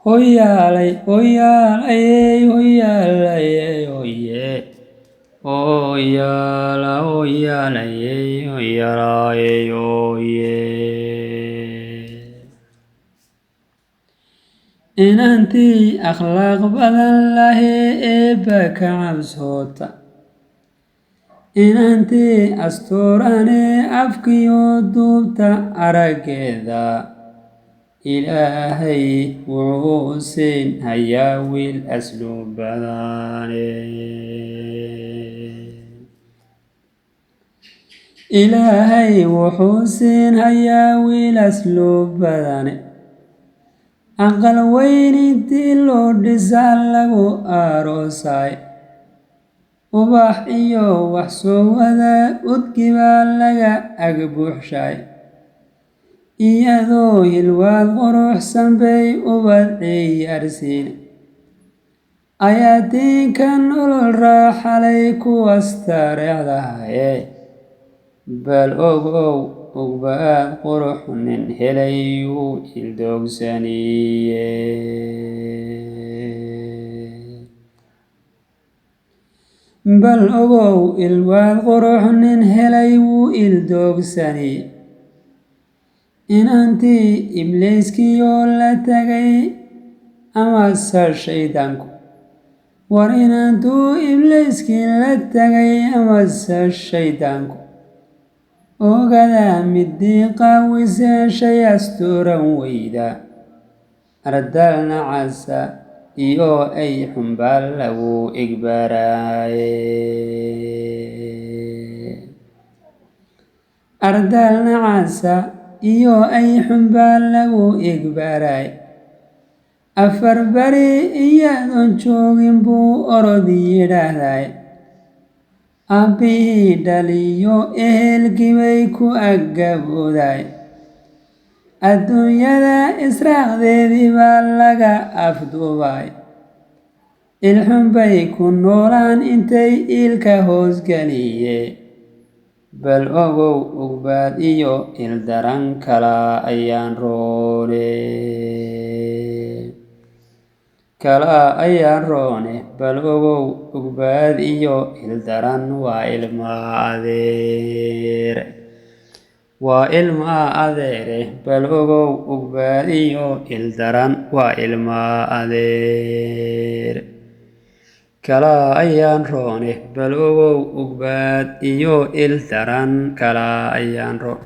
hoyaalay hoyaalay hoyaalay hoye hoyaala hoyaalay hoyaalay hoye inantii akhlaaq badan lahee eebba ka cabsoota inantii astuuranee afkiyo duubta araggeeda ilaahay wuxuu siin hayaa wiil asluub badane ilaahay wuxuu siin hayaa wiil asluub badane aqal weyn intii loo dhisaa lagu aroosay ubax iyo wax soo wada udgi baa laga agbuuxshay iyadoo hilwaad quruxsan bay ubad ciyaarsiin ayaadiinka nolol raaxalay kuwaas taariikhdahaye bal ogow ugbaad qurux nin helayuu ildoogsaniye bal ogow ilwaad qurux nin helay wuu ildoogsaniye inantii ibliiskiyoo la tagay amase shaydaanku war inantuu ibliiskii la tagay amase shaydaanku ogada midii qaawisee shay astuuran weyda ardal nacasa iyo ay xumbaal lagu igbaraaye ardal nacasa iyo ay xumbaal lagu igbaray afar bari iyadoon joogin buu orod yidhaahday aabbihii dhaliyo ehelkibay ku aggabooday adduunyada israaqdeedii baa laga afduubay ilxunbay ku noolaan intay iilka hoosgeliye bal ogow ugbaad iyo ildaran kala ayaan roone bal ogow ugbaad iyo ildaran waa ilma adeere bal ogow ugbaad iyo ildaran waa ilma adeer kala ayaan roone bal ogow ugbaad iyo ildaran kala ayaan roon